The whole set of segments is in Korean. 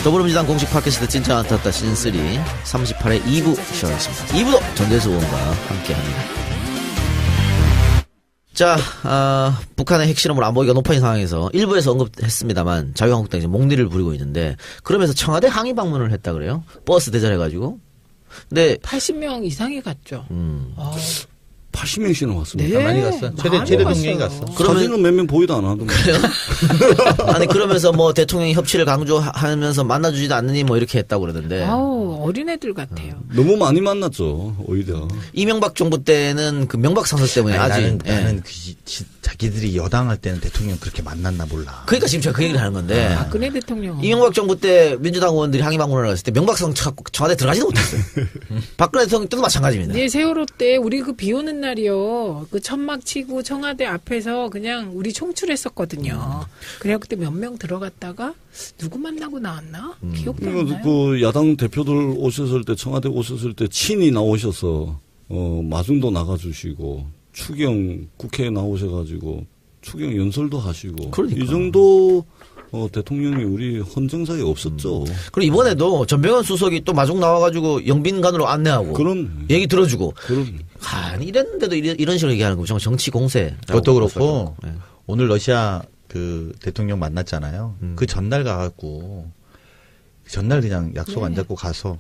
더불어민주당 공식 팟캐스트 진짜 안타깝다 시즌3 38회 2부 시작하겠습니다. 2부도 전대수 의원과 함께합니다. 자, 북한의 핵실험으로 안보기가 높아진 상황에서 일부에서 언급했습니다만 자유한국당이 지금 목리를 부리고 있는데 그러면서 청와대 항의 방문을 했다 그래요. 버스 대절해가지고. 근데 80명 이상이 갔죠. 80명씩이나 왔습니다. 네, 많이 갔어. 최대 동맹이 갔어. 사진은 몇 명 보이도 안 하던데. 그래요? 아니 그러면서 뭐 대통령이 협치를 강조하면서 만나주지도 않느니 뭐 이렇게 했다고 그러던데. 아우 어린애들 같아요. 너무 많이 만났죠. 오히려. 이명박 정부 때는 그 명박 상설 때문에 아직. 나는 자기들이 여당할 때는 대통령 그렇게 만났나 몰라. 그러니까 지금 제가 그 얘기를 하는 건데. 박근혜 대통령. 이명박 정부 때 민주당 의원들이 항의 방문을 갔을 때 명박성 찾고 청와대 들어가지도 못했어요. 박근혜 대통령 때도 마찬가지입니다. 네, 세월호 때 우리 그 비 오는 날이요. 그 천막 치고 청와대 앞에서 그냥 우리 총출했었거든요. 그래야 그때 몇 명 들어갔다가 누구 만나고 나왔나? 기억도 안 나요. 그 야당 대표들 오셨을 때 청와대 오셨을 때 친히 나오셔서 마중도 나가주시고 추경 국회에 나오셔가지고 추경 연설도 하시고 그러니까. 이 정도 대통령이 우리 헌정사에 없었죠. 그리고 이번에도 전병헌 수석이 또 마중 나와가지고 영빈관으로 안내하고 그런 얘기 들어주고. 그런 이랬는데도 이런 식으로 얘기하는 거 정말 정치 공세. 그것도 그렇고 네. 오늘 러시아 그 대통령 만났잖아요. 그 전날 가갖고 전날 그냥 약속 안 잡고 가서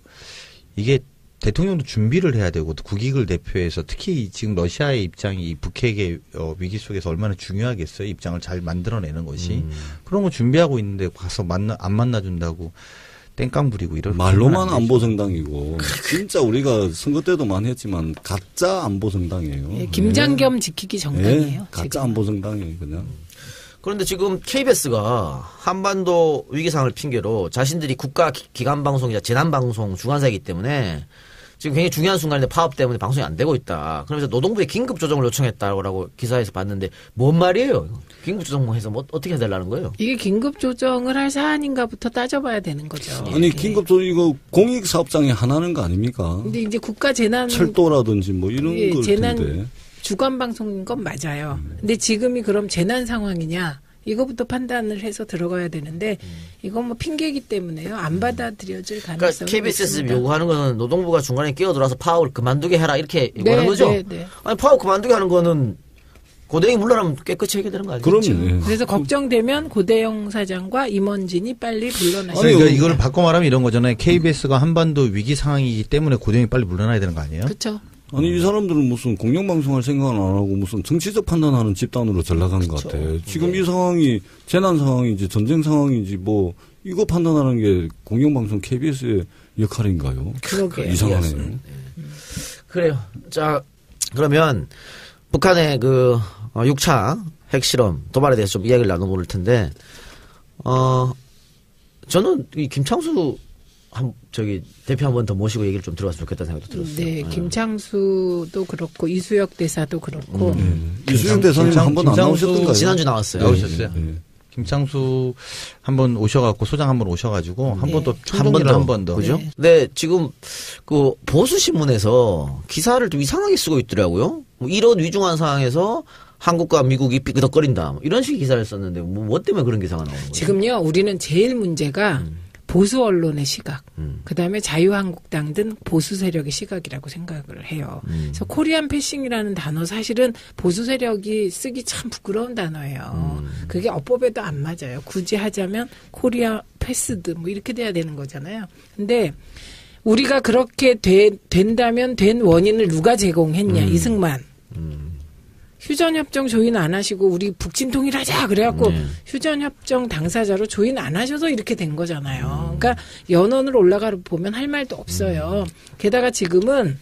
이게 대통령도 준비를 해야 되고 국익을 대표해서 특히 지금 러시아의 입장이 북핵의 위기 속에서 얼마나 중요하겠어요. 입장을 잘 만들어내는 것이. 그런 거 준비하고 있는데 가서 안 만나준다고 땡깡 부리고 이럴 말로만 안보정당이고 진짜 우리가 선거 때도 많이 했지만 가짜 안보정당이에요. 예, 김장겸 지키기 정당이에요. 예, 가짜 지금. 안보정당이에요 그냥. 그런데 지금 KBS가 한반도 위기상을 핑계로 자신들이 국가 기관 방송이자 재난 방송 주관사이기 때문에 지금 굉장히 중요한 순간인데 파업 때문에 방송이 안 되고 있다. 그러면서 노동부에 긴급 조정을 요청했다고 기사에서 봤는데 뭔 말이에요? 긴급 조정해서 뭐 어떻게 해달라는 거예요? 이게 긴급 조정을 할 사안인가부터 따져봐야 되는 거죠. 아니 긴급 조정 이거 공익 사업장에 하나는 거 아닙니까? 근데 이제 국가 재난 철도라든지 뭐 이런 예, 걸 재난 텐데. 주간 방송인 건 맞아요. 근데 지금이 그럼 재난 상황이냐? 이거부터 판단을 해서 들어가야 되는데 이건 뭐 핑계이기 때문에요. 안 받아들여질 가능성이 그러니까 KBS에서 있습니다. 요구하는 거는 노동부가 중간에 끼어들어서 파업을 그만두게 해라 이렇게 요구하는 거죠? 네. 아니 파업 그만두게 하는 거는 고대행이 물러나면 깨끗이 해결되는 거 아니죠? 그럼요. 그래서 걱정되면 고대영 사장과 임원진이 빨리 물러나셔야 그러니까 이걸 바꿔 말하면 이런 거잖아요. KBS가 한반도 위기 상황이기 때문에 고대영이 빨리 물러나야 되는 거 아니에요? 그렇죠. 아니 이 사람들은 무슨 공영방송할 생각은 안 하고 무슨 정치적 판단하는 집단으로 전락한 것 같아. 지금 이 상황이 재난 상황인지 전쟁 상황인지 뭐 이거 판단하는 게 공영방송 KBS의 역할인가요? 그러게요. 이상하네요. 그래요. 자 그러면 북한의 그 6차 핵실험 도발에 대해서 좀 이야기를 나눠볼 텐데 저는 이 김창수 대표 한 번 더 모시고 얘기를 좀 들어봤으면 좋겠다는 생각도 들었어요. 네, 김창수도 그렇고 이수혁 대사도 그렇고 이수영 대사님 한 번 안 나오셨던가요? 지난주 나왔어요. 나오셨어요. 네. 김창수 한번 오셔갖고 소장 한번 오셔가지고 한 번 더 한 번 더 그죠? 네. 네, 지금 그 보수 신문에서 기사를 좀 이상하게 쓰고 있더라고요. 뭐 이런 위중한 상황에서 한국과 미국이 삐그덕거린다 뭐 이런 식의 기사를 썼는데 뭐 때문에 그런 기사가 나오는 거예요? 지금요 우리는 제일 문제가 보수 언론의 시각, 그다음에 자유한국당 등 보수 세력의 시각이라고 생각을 해요. 그래서 코리안 패싱이라는 단어 사실은 보수 세력이 쓰기 참 부끄러운 단어예요. 그게 어법에도 안 맞아요. 굳이 하자면 코리아 패스드 뭐 이렇게 돼야 되는 거잖아요. 근데 우리가 그렇게 된다면 된 원인을 누가 제공했냐? 이승만. 휴전협정 조인 안 하시고 우리 북진 통일하자 그래갖고 휴전협정 당사자로 조인 안 하셔서 이렇게 된 거잖아요. 그러니까 연원을 올라가 보면 할 말도 없어요. 게다가 지금은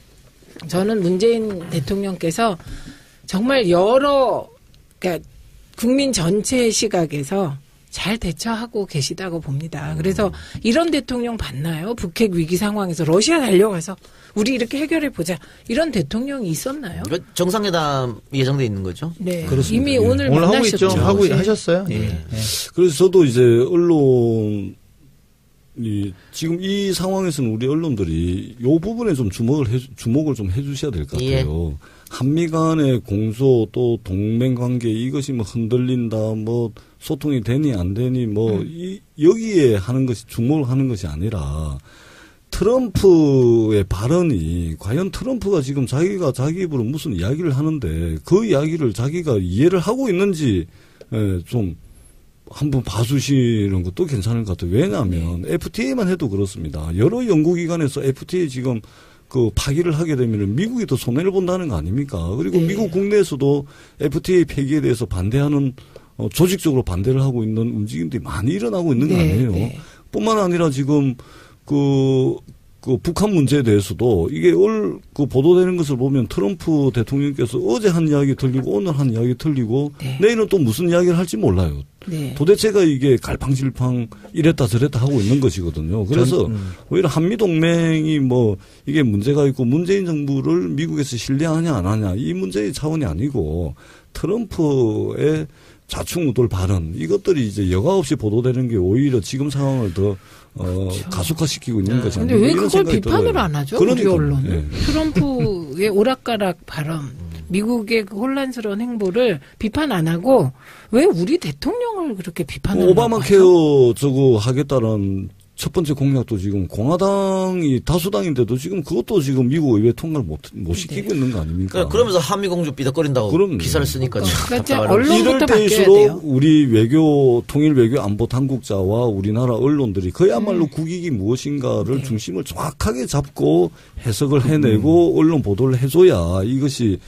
저는 문재인 대통령께서 정말 그러니까 국민 전체의 시각에서 잘 대처하고 계시다고 봅니다. 그래서 이런 대통령 봤나요? 북핵 위기 상황에서 러시아 달려가서 우리 이렇게 해결해 보자. 이런 대통령이 있었나요? 정상회담 예정돼 있는 거죠? 네. 그렇습니다. 이미 예. 오늘 오늘 하고 만나셨죠. 있죠. 하고 네. 하셨어요. 예. 네. 그래서 저도 이제 언론 지금 이 상황에서는 우리 언론들이 이 부분에 좀 주목을 좀 해주셔야 될 것 같아요. 예. 한미 간의 공소 또 동맹 관계 이것이 뭐 흔들린다, 뭐 소통이 되니 안 되니 뭐 여기에 하는 것이 주목을 하는 것이 아니라 트럼프의 발언이 과연 트럼프가 지금 자기가 자기 입으로 무슨 이야기를 하는데 그 이야기를 자기가 이해를 하고 있는지 좀 한번 봐주시는 것도 괜찮을 것 같아요. 왜냐하면 FTA만 해도 그렇습니다. 여러 연구기관에서 FTA 지금 그 파기를 하게 되면 미국이 더 손해를 본다는 거 아닙니까? 그리고 미국 국내에서도 FTA 폐기에 대해서 반대하는 조직적으로 반대를 하고 있는 움직임들이 많이 일어나고 있는 거 아니에요? 뿐만 아니라 지금 그 북한 문제에 대해서도 이게 그 보도되는 것을 보면 트럼프 대통령께서 어제 한 이야기 들리고 오늘 한 이야기 들리고 내일은 또 무슨 이야기를 할지 몰라요. 도대체가 이게 갈팡질팡 이랬다 저랬다 하고 있는 것이거든요. 그래서 오히려 한미동맹이 뭐 이게 문제가 있고 문재인 정부를 미국에서 신뢰하냐 안 하냐 이 문제의 차원이 아니고 트럼프의 좌충우돌 발언 이것들이 이제 여과 없이 보도되는 게 오히려 지금 상황을 더 그렇죠. 가속화시키고 있는 거죠. 그런데 왜 그걸 비판을 안 하죠? 우리 언론은. 트럼프의 오락가락 발언, 미국의 그 혼란스러운 행보를 비판 안 하고 왜 우리 대통령을 그렇게 비판을 하죠? 오바마 케어 저거 하겠다는 첫 번째 공약도 지금 공화당이 다수당인데도 지금 그것도 지금 미국 의회 통과를 못 시키고 있는 거 아닙니까? 그러면서 한미공조 삐덕거린다고 그럼요. 기사를 쓰니까. 그러니까 언론부터 바뀌어야 돼요. 이럴 때일수록 우리 통일 외교 안보 당국자와 우리나라 언론들이 그야말로 국익이 무엇인가를 중심을 정확하게 잡고 해석을 해내고 언론 보도를 해줘야 이것이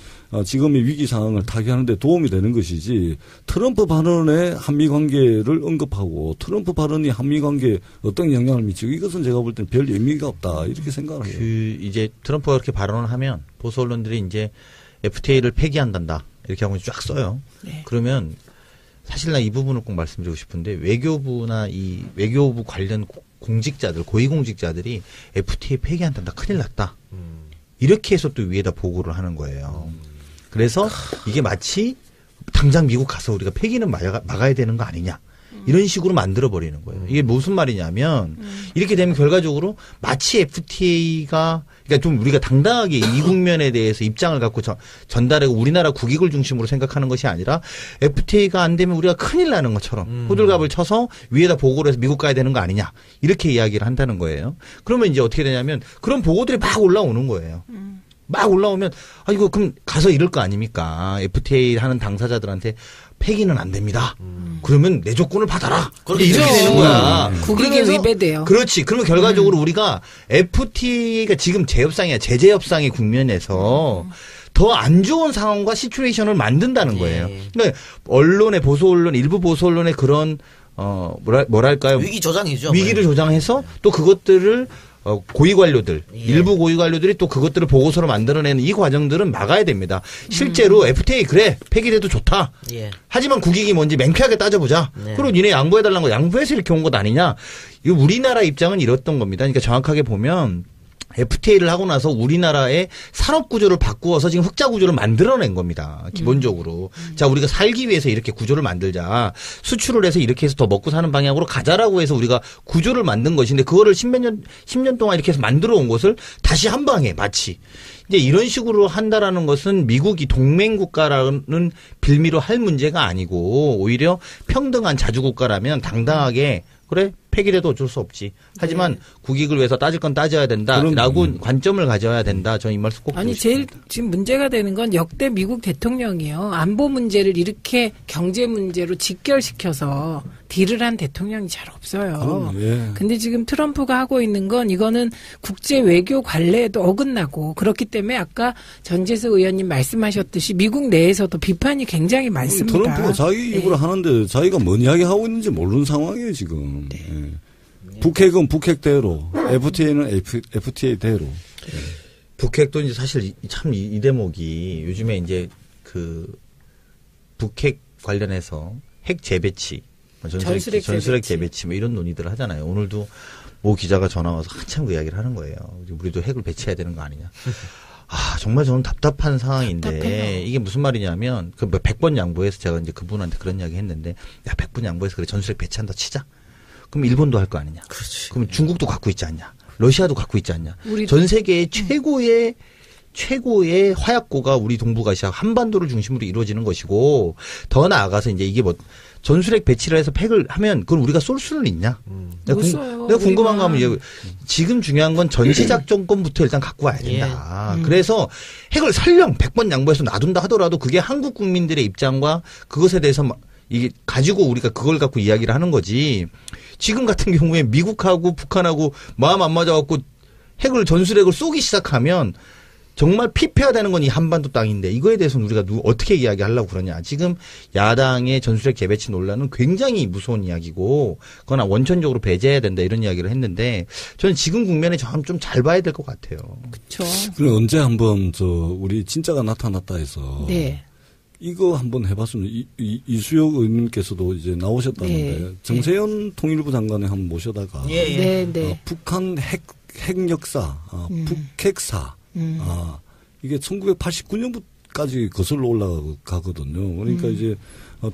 지금의 위기 상황을 타개하는 데 도움이 되는 것이지 트럼프 발언에 한미 관계를 언급하고 트럼프 발언이 한미 관계에 어떤 영향을 미치고 이것은 제가 볼 때는 별 의미가 없다 이렇게 생각을 해요. 이제 트럼프가 그렇게 발언을 하면 보수 언론들이 이제 FTA를 폐기한단다 이렇게 하고 쫙 써요. 그러면 사실 나 이 부분을 꼭 말씀드리고 싶은데 외교부나 이 외교부 관련 공직자들 고위공직자들이 FTA 폐기한단다 큰일 났다. 이렇게 해서 또 위에다 보고를 하는 거예요. 그래서 이게 마치 당장 미국 가서 우리가 폐기는 막아야 되는 거 아니냐. 이런 식으로 만들어버리는 거예요. 이게 무슨 말이냐면 이렇게 되면 결과적으로 마치 FTA가 그러니까 좀 우리가 당당하게 이 국면에 대해서 입장을 갖고 전달하고 우리나라 국익을 중심으로 생각하는 것이 아니라 FTA가 안 되면 우리가 큰일 나는 것처럼 호들갑을 쳐서 위에다 보고를 해서 미국 가야 되는 거 아니냐. 이렇게 이야기를 한다는 거예요. 그러면 이제 어떻게 되냐면 그런 보고들이 막 올라오는 거예요. 막 올라오면 이거 그럼 가서 이럴 거 아닙니까? FTA 하는 당사자들한테 폐기는 안 됩니다. 그러면 내 조건을 받아라. 이렇게 되는 거야. 국익에 위배돼요. 그렇지. 그러면 결과적으로 우리가 FTA가 지금 재협상이야. 제재협상의 국면에서 더 안 좋은 상황과 시츄에이션을 만든다는 거예요. 그러니까 언론의 보수 언론, 일부 보수 언론의 그런 뭐랄까요? 위기 조장이죠. 위기를 조장해서 또 그것들을 고위 관료들, 일부 고위 관료들이 또 그것들을 보고서로 만들어내는 이 과정들은 막아야 됩니다. 실제로 FTA 그래 폐기돼도 좋다. 하지만 국익이 뭔지 맹쾌하게 따져보자. 그리고 니네 양보해달라는 거 양보해서 이렇게 온 것 아니냐. 이 우리나라 입장은 이랬던 겁니다. 그러니까 정확하게 보면 FTA를 하고 나서 우리나라의 산업 구조를 바꾸어서 지금 흑자 구조를 만들어낸 겁니다. 기본적으로. 자, 우리가 살기 위해서 이렇게 구조를 만들자. 수출을 해서 이렇게 해서 더 먹고 사는 방향으로 가자라고 해서 우리가 구조를 만든 것인데 그거를 10년 동안 이렇게 해서 만들어 온 것을 다시 한 방에 마치 이제 이런 식으로 한다라는 것은 미국이 동맹국가라는 빌미로 할 문제가 아니고 오히려 평등한 자주국가라면 당당하게 그래 폐기돼도 어쩔 수 없지. 하지만 국익을 위해서 따질 건 따져야 된다라고 관점을 가져야 된다. 저는 이 말씀 꼭 아니 제일 지금 문제가 되는 건 역대 미국 대통령이요. 안보 문제를 이렇게 경제 문제로 직결시켜서 딜을 한 대통령이 잘 없어요. 근데 지금 트럼프가 하고 있는 건 이거는 국제 외교 관례에도 어긋나고 그렇기 때문에 아까 전재수 의원님 말씀하셨듯이 미국 내에서도 비판이 굉장히 많습니다. 트럼프가 자기 입으로 하는데 자기가 뭔 이야기 하고 있는지 모르는 상황이에요 지금. 북핵은 북핵대로, FTA는 FTA대로. 북핵도 이제 사실 참 이 대목이 요즘에 이제 그 북핵 관련해서 핵 재배치, 전술핵 재배치 뭐 이런 논의들을 하잖아요. 오늘도 모 기자가 전화 와서 한참 그 이야기를 하는 거예요. 우리도 핵을 배치해야 되는 거 아니냐. 정말 저는 답답한 상황인데 답답해요. 이게 무슨 말이냐면 그 100번 양보해서 제가 이제 그분한테 그런 이야기 했는데 100번 양보해서 그래 전술핵 배치한다 치자. 그럼 일본도 할 거 아니냐. 그렇지. 그럼 중국도 갖고 있지 않냐. 러시아도 갖고 있지 않냐. 우리 전 세계의 최고의 화약고가 우리 동북아시아 한반도를 중심으로 이루어지는 것이고 더 나아가서 이제 이게 뭐 전술핵 배치를 해서 팩을 하면 그걸 우리가 쏠 수는 있냐? 내가 궁금한 거 하면 이제 지금 중요한 건 전시작전권부터 일단 갖고 와야 된다. 그래서 핵을 설령 100번 양보해서 놔둔다 하더라도 그게 한국 국민들의 입장과 그것에 대해서 이게 가지고 우리가 그걸 갖고 이야기를 하는 거지. 지금 같은 경우에 미국하고 북한하고 마음 안 맞아갖고 전술핵을 쏘기 시작하면 정말 피폐화되는 건 이 한반도 땅인데 이거에 대해서는 우리가 어떻게 이야기하려고 그러냐. 지금 야당의 전술핵 재배치 논란은 굉장히 무서운 이야기고 그건 원천적으로 배제해야 된다 이런 이야기를 했는데 저는 지금 국면에 좀 잘 봐야 될 것 같아요. 그렇죠. 그럼 언제 한번 우리 진짜가 나타났다 해서 네. 이거 한번 해봤으면 이수혁 의원님께서도 이제 나오셨다는데 네. 정세현 통일부 장관을 한번 모셔다가 네. 북한 핵 역사, 북핵사 이게 1989년까지 거슬러 올라가거든요. 그러니까 이제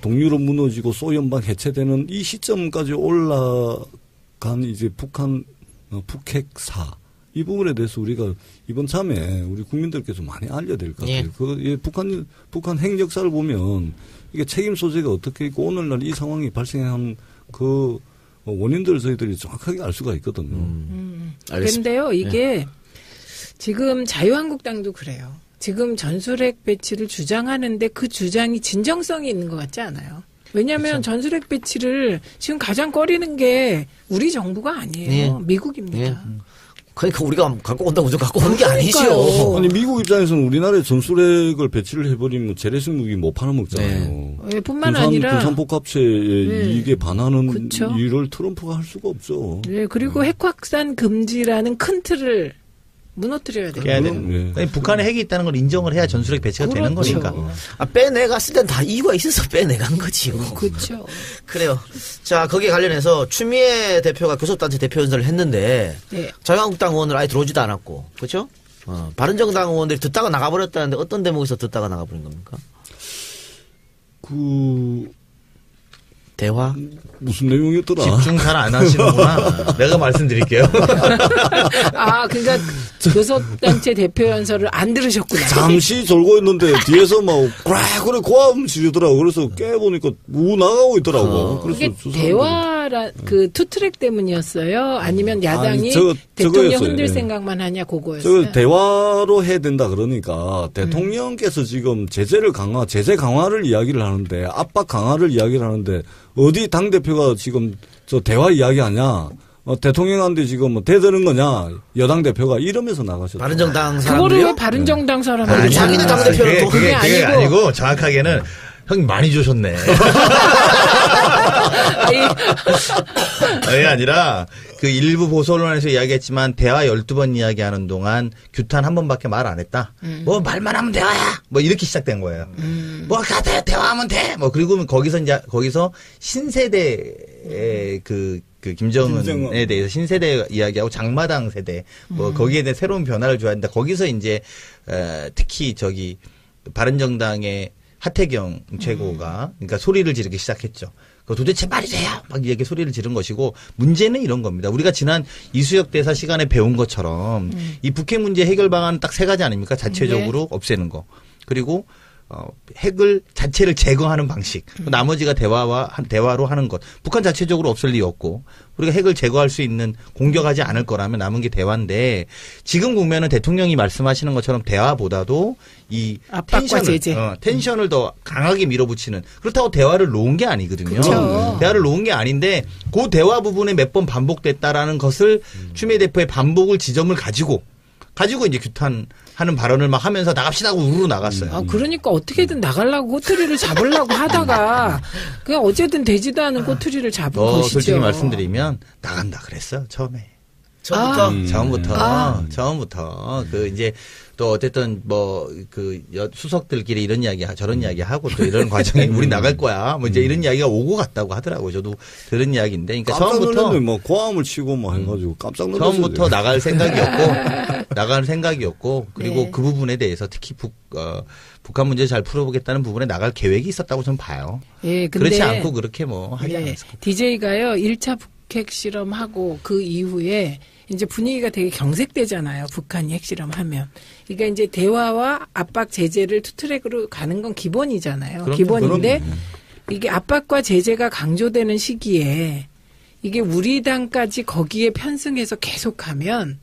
동유럽 무너지고 소연방 해체되는 이 시점까지 올라간 이제 북한 북핵사 이 부분에 대해서 우리가 이번 참에 우리 국민들께서 많이 알려야 될 것 같아요. 북한 핵 역사를 보면 이게 책임 소재가 어떻게 있고 오늘날 이 상황이 발생한 그 원인들을 저희들이 정확하게 알 수가 있거든요. 그런데요, 이게 지금 자유한국당도 그래요. 지금 전술핵 배치를 주장하는데 그 주장이 진정성이 있는 것 같지 않아요. 왜냐하면 그렇죠. 전술핵 배치를 지금 가장 꺼리는 게 우리 정부가 아니에요. 미국입니다. 그러니까 우리가 갖고 온다고 무조건 갖고 오는 게 그러니까요. 아니죠. 아니 미국 입장에서는 우리나라에 전술핵을 배치를 해버리면 재래식 무기 못 팔아먹잖아요. 네, 뿐만 아니라 군산 복합체의 이익에 반하는 그쵸? 일을 트럼프가 할 수가 없죠. 네, 그리고 핵 확산 금지라는 큰 틀을 무너뜨려야 돼요. 해야 되는. 북한에 핵이 있다는 걸 인정을 해야 전술핵 배치가 되는 거니까. 빼내갔을 땐 다 이유가 있어서 빼내간 거지요. 그렇죠. 그래요. 자, 거기에 관련해서 추미애 대표가 교섭단체 대표 연설을 했는데 자유한국당 의원을 아예 들어오지도 않았고, 그렇죠? 바른정당 의원들이 듣다가 나가버렸다는데 어떤 대목에서 듣다가 나가버린 겁니까? 대화? 무슨 내용이었더라? 집중 잘 안 하시는구나. 내가 말씀드릴게요. 그러니까 교섭단체 대표 연설을 안 들으셨구나. 잠시 졸고 있는데 뒤에서 막 그래 고함 지르더라고. 그래서 깨보니까 나가고 있더라고. 그래서 이게 대화라 그 투트랙 때문이었어요. 아니면 야당이 대통령 저거였어요. 흔들 생각만 하냐 그거였어요. 저 대화로 해야 된다 그러니까 대통령께서 지금 제재 강화를 이야기를 하는데 압박 강화를 이야기를 하는데 어디 당 대표가 지금 저 대화 이야기하냐? 대통령한테 지금 뭐 대드는 거냐? 여당 대표가 이러면서 나가셨다. 바른정당 사람들이요? 그거를 왜 바른정당 사람들이 아니, 자기네 당대표는 또 그게 아니고 정확하게는 형님 많이 주셨네. 그게 아니라 그 일부 보수 언론에서 이야기했지만 대화 12번 이야기하는 동안 규탄 한 번밖에 말 안 했다. 뭐 말만 하면 대화야. 뭐 이렇게 시작된 거예요. 뭐 대화하면 돼. 뭐 그리고 거기서 신세대의 그 김정은에 대해서 신세대 이야기하고 장마당 세대 뭐 거기에 대해 새로운 변화를 줘야 된다. 거기서 이제 특히 바른정당의 하태경 최고가 그러니까 소리를 지르기 시작했죠. 도대체 말이 돼요? 막 이렇게 소리를 지른 것이고 문제는 이런 겁니다. 우리가 지난 이수혁 대사 시간에 배운 것처럼 이 북핵 문제 해결 방안은 딱 3가지 아닙니까? 자체적으로 없애는 거. 그리고 핵을 자체를 제거하는 방식. 나머지가 대화로 하는 것. 북한 자체적으로 없을 리 없고 우리가 핵을 제거할 수 있는 공격하지 않을 거라면 남은 게 대화인데 지금 국면은 대통령이 말씀하시는 것처럼 대화보다도 이 텐션을 더 강하게 밀어붙이는 그렇다고 대화를 놓은 게 아니거든요. 그렇죠. 대화를 놓은 게 아닌데 그 대화 부분에 몇 번 반복됐다라는 것을 추미애 대표의 반복을 지점을 가지고 이제 규탄하는 발언을 막 하면서 나갑시다 하고 우르르 나갔어요. 그러니까 어떻게든 나가려고 꼬투리를 잡으려고 하다가 그냥 어쨌든 되지도 않은 꼬투리를 잡은 것이죠. 솔직히 말씀드리면 나간다 그랬어요 처음에. 처음부터 이제 또 어쨌든 수석들끼리 이런 이야기 저런 이야기 하고 또 이런 과정에 우리 나갈 거야 뭐 이제 이런 이야기가 오고 갔다고 하더라고요. 저도 들은 이야기인데 그러니까 처음부터 뭐 고함을 치고 뭐 해가지고 깜짝 놀랐어요. 처음부터 나갈 생각이었고 그리고 그 부분에 대해서 특히 북한 문제 잘 풀어보겠다는 부분에 나갈 계획이 있었다고 저는 봐요. 근데 그렇지 않고 그렇게 뭐 하지 않았을 거예요. DJ가요 1차 북핵 실험하고 그 이후에 이제 분위기가 되게 경색되잖아요. 북한이 핵실험하면. 그러니까 이제 대화와 압박 제재를 투트랙으로 가는 건 기본이잖아요. 그럼요. 기본인데 이게 압박과 제재가 강조되는 시기에 이게 우리 당까지 거기에 편승해서 계속하면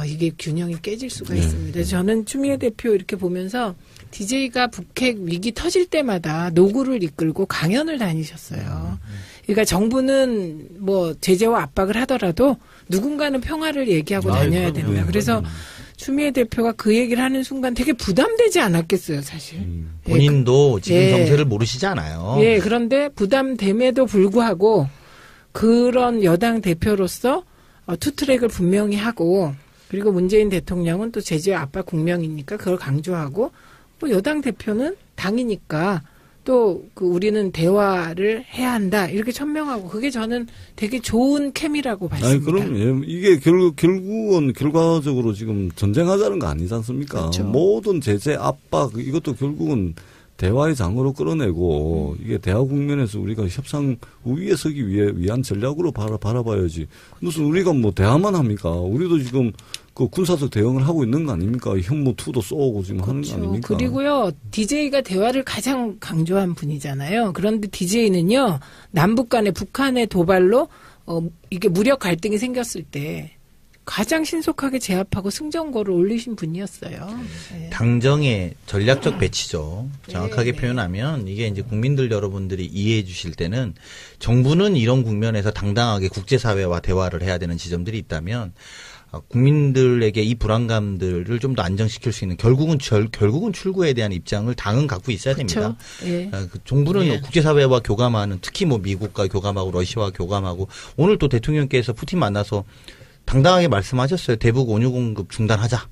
이게 균형이 깨질 수가 있습니다. 저는 추미애 대표 이렇게 보면서 DJ가 북핵 위기 터질 때마다 노구를 이끌고 강연을 다니셨어요. 그러니까 정부는 뭐 제재와 압박을 하더라도 누군가는 평화를 얘기하고 다녀야 된다. 그래서 추미애 대표가 그 얘기를 하는 순간 되게 부담되지 않았겠어요, 사실. 본인도 지금 정세를 모르시지 않아요. 예, 그런데 부담됨에도 불구하고 그런 여당 대표로서 투트랙을 분명히 하고 그리고 문재인 대통령은 또 제재와 압박 국명이니까 그걸 강조하고 뭐 여당 대표는 당이니까 또 그 우리는 대화를 해야 한다 이렇게 천명하고 그게 저는 되게 좋은 케미라고 봤습니다. 아니 그럼 이게 결국은 결과적으로 지금 전쟁하자는 거 아니지 않습니까? 그렇죠. 모든 제재 압박 이것도 결국은 대화의 장으로 끌어내고 이게 대화 국면에서 우리가 협상 우위에 서기 위한 전략으로 바라봐야지. 무슨 우리가 뭐 대화만 합니까? 우리도 지금 그 군사적 대응을 하고 있는 거 아닙니까? 현무2도 쏘고 지금 하는 거 아닙니까? 그리고요, DJ가 대화를 가장 강조한 분이잖아요. 그런데 DJ는요, 남북 간에 북한의 도발로, 이게 무력 갈등이 생겼을 때 가장 신속하게 제압하고 승전거를 올리신 분이었어요. 네. 당정의 전략적 배치죠. 정확하게 네. 표현하면 이게 이제 국민들 여러분들이 이해해 주실 때는 정부는 이런 국면에서 당당하게 국제사회와 대화를 해야 되는 지점들이 있다면 국민들에게 이 불안감들을 좀 더 안정시킬 수 있는 결국은 출구에 대한 입장을 당은 갖고 있어야 됩니다. 예. 정부는 국제사회와 교감하는 특히 뭐 미국과 교감하고 러시아와 교감하고 오늘 또 대통령께서 푸틴 만나서 당당하게 말씀하셨어요. 대북 원유 공급 중단하자.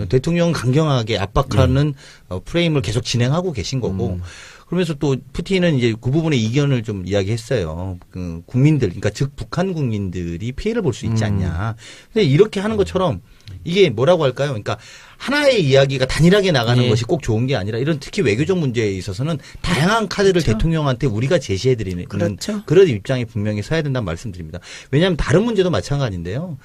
대통령은 강경하게 압박하는 프레임을 계속 진행하고 계신 거고 그러면서 또 푸틴은 이제 그 부분에 이견을 좀 이야기했어요. 그 국민들, 그러니까 즉 북한 국민들이 피해를 볼 수 있지 않냐. 근데 이렇게 하는 것처럼 이게 뭐라고 할까요? 그러니까 하나의 이야기가 단일하게 나가는 것이 꼭 좋은 게 아니라 이런 특히 외교적 문제에 있어서는 다양한 카드를 그렇죠. 대통령한테 우리가 제시해드리는 그렇죠. 그런 입장에 분명히 서야 된다는 말씀드립니다. 왜냐하면 다른 문제도 마찬가지인데요.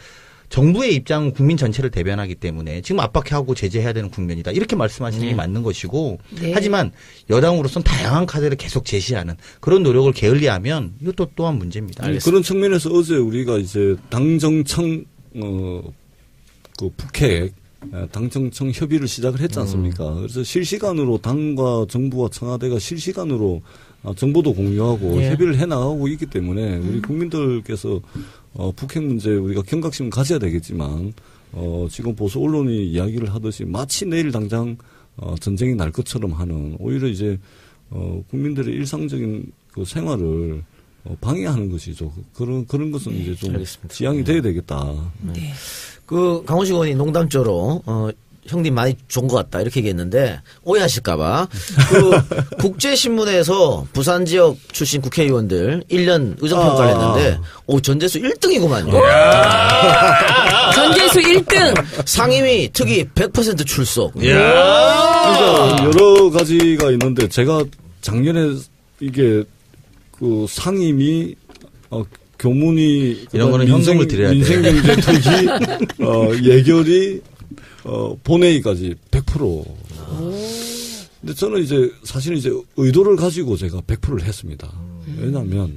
정부의 입장은 국민 전체를 대변하기 때문에 지금 압박하고 제재해야 되는 국면이다. 이렇게 말씀하시는 게 맞는 것이고 네. 하지만 여당으로서는 다양한 카드를 계속 제시하는 그런 노력을 게을리하면 이것도 또한 문제입니다. 그런 측면에서 어제 우리가 이제 당정청 그 북핵 당정청 협의를 시작을 했지 않습니까? 그래서 실시간으로 당과 정부와 청와대가 실시간으로 정보도 공유하고 협의를 해나가고 있기 때문에 우리 국민들께서 북핵 문제 우리가 경각심을 가져야 되겠지만 지금 보수 언론이 이야기를 하듯이 마치 내일 당장 전쟁이 날 것처럼 하는 오히려 이제 국민들의 일상적인 그 생활을 방해하는 것이죠. 그런 것은 이제 좀 알겠습니다. 지양이 돼야 되겠다. 네. 그 강훈식 의원이 농담조로 형님 많이 좋은 것 같다 이렇게 얘기했는데 오해하실까봐 그 국제신문에서 부산 지역 출신 국회의원들 1년 의정평가를 했는데 전재수 1등이구만요. 전재수 1등. 상임위 특위 100% 출석. 그러니까 여러 가지가 있는데 제가 작년에 이게 그 상임위 교문이 이런 거는 현금을 드려야 돼. 민생경제특위 예결위 본회의까지 100%. 근데 저는 이제 사실 이제 의도를 가지고 제가 100%를 했습니다. 왜냐하면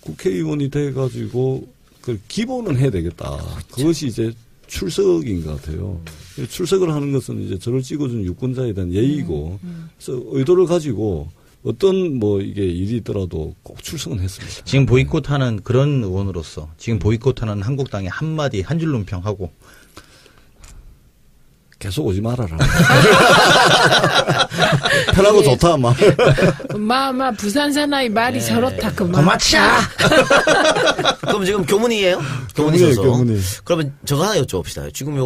국회의원이 돼가지고 그 기본은 해야 되겠다. 그것이 이제 출석인 것 같아요. 출석을 하는 것은 이제 저를 찍어준 유권자에 대한 예의고, 그래서 의도를 가지고 어떤 뭐 이게 일이 있더라도 꼭 출석은 했습니다. 지금 보이콧하는 그런 의원으로서 지금 보이콧하는 한국당에 한마디 한 줄 논평하고 계속 오지 말아라. 편하고 좋다, 막. 마마 부산 사나이 말이 저렇다 그만. 고마차. 그럼 지금 교문이에요? 교문이에요, 교문이셔서. 교문이. 그러면 저거 하나 여쭤봅시다. 지금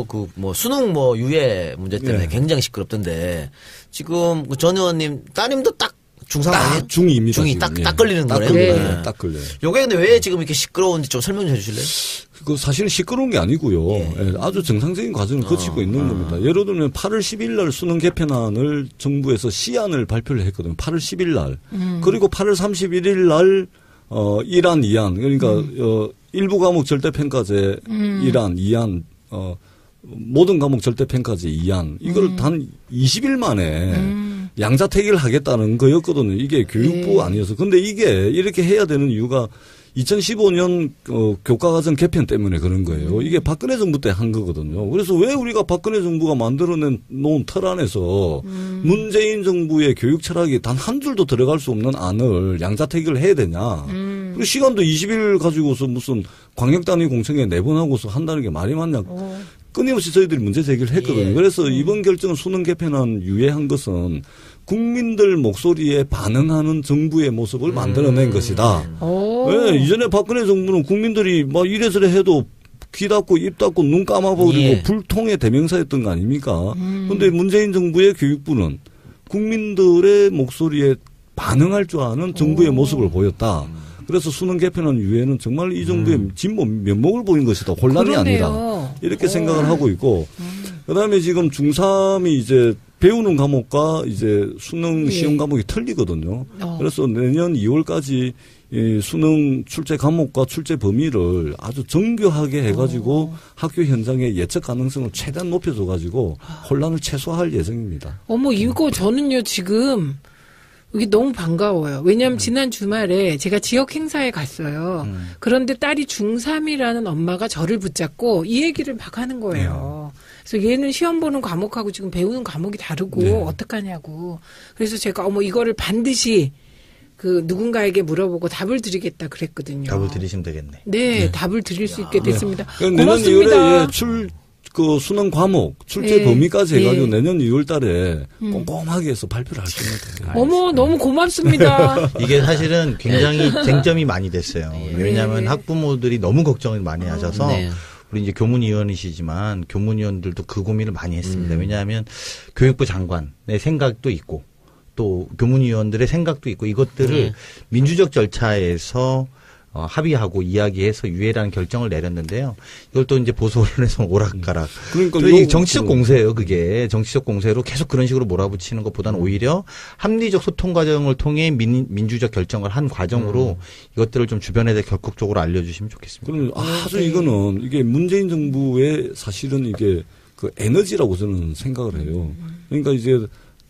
수능 유예 문제 때문에 굉장히 시끄럽던데 지금 전 의원님 따님도 딱 중3 아니에요? 중2입니다. 중2 딱 걸리는 거네요. 걸려요. 딱 걸려요. 요게 근데 왜 지금 이렇게 시끄러운지 좀 설명 좀 해주실래요? 그 사실은 시끄러운 게 아니고요. 예, 아주 정상적인 과정을 거치고 있는 겁니다. 예를 들면 8월 10일 날 수능 개편안을 정부에서 시안을 발표를 했거든요. 8월 10일 날. 그리고 8월 31일 날 1안, 2안. 그러니까, 일부 과목 절대평가제 1안, 2안, 모든 과목 절대평가제 2안. 이걸 단 20일 만에 양자택일을 하겠다는 거였거든요. 이게 교육부 아니어서. 근데 이게 이렇게 해야 되는 이유가 2015년 교과과정 개편 때문에 그런 거예요. 이게 박근혜 정부 때 한 거거든요. 그래서 왜 우리가 박근혜 정부가 만들어낸 놓은 틀 안에서 문재인 정부의 교육 철학이 단 한 줄도 들어갈 수 없는 안을 양자택일을 해야 되냐. 그리고 시간도 20일 가지고서 무슨 광역단위 공청회 내보내고서 한다는 게 말이 맞냐. 끊임없이 저희들이 문제 제기를 했거든요. 그래서 이번 결정은 수능 개편안 유예한 것은 국민들 목소리에 반응하는 정부의 모습을 만들어낸 것이다. 네, 이전에 박근혜 정부는 국민들이 막 이래저래 해도 귀 닫고 입 닫고 눈 감아버리고 불통의 대명사였던 거 아닙니까? 그런데 문재인 정부의 교육부는 국민들의 목소리에 반응할 줄 아는 정부의 모습을 보였다. 그래서 수능 개편안 유예는 정말 이 정부의 진보 면목을 보인 것이다. 혼란이 그러네요. 아니라. 이렇게 생각을 하고 있고. 그다음에 지금 중3이 이제 배우는 과목과 이제 수능 시험 과목이 틀리거든요. 그래서 내년 2월까지 이 수능 출제 과목과 출제 범위를 아주 정교하게 해가지고 학교 현장의 예측 가능성을 최대한 높여줘가지고 혼란을 최소화할 예정입니다. 어머, 이거 저는요, 지금, 이게 너무 반가워요. 왜냐하면 지난 주말에 제가 지역 행사에 갔어요. 그런데 딸이 중3이라는 엄마가 저를 붙잡고 이 얘기를 막 하는 거예요. 그래서 얘는 시험 보는 과목하고 지금 배우는 과목이 다르고 어떡하냐고. 그래서 제가 어머 이거를 반드시 그 누군가에게 물어보고 답을 드리겠다 그랬거든요. 답을 드리시면 되겠네. 네, 답을 드릴 수 있게 됐습니다. 내년 고맙습니다. 2월에 그 수능 과목 출제 범위까지 해가지고 내년 2월달에 꼼꼼하게 해서 발표를 할 겁니다. 어머 너무 고맙습니다. 이게 사실은 굉장히 쟁점이 많이 됐어요. 왜냐하면 학부모들이 너무 걱정을 많이 하셔서 우리 이제 교문위원이시지만 교문위원들도 그 고민을 많이 했습니다. 왜냐하면 교육부 장관의 생각도 있고 또 교문위원들의 생각도 있고 이것들을 민주적 절차에서 합의하고 이야기해서 유예라는 결정을 내렸는데요. 이걸 또 이제 보수 언론에서 오락가락. 그러니까 또 이게 정치적 공세예요. 그게 정치적 공세로 계속 그런 식으로 몰아붙이는 것보다는 오히려 합리적 소통 과정을 통해 민주적 결정을 한 과정으로 이것들을 좀 주변에 적극적으로 알려주시면 좋겠습니다. 그럼 아주 이거는 이게 문재인 정부의 사실은 이게 그 에너지라고 저는 생각을 해요. 그러니까 이제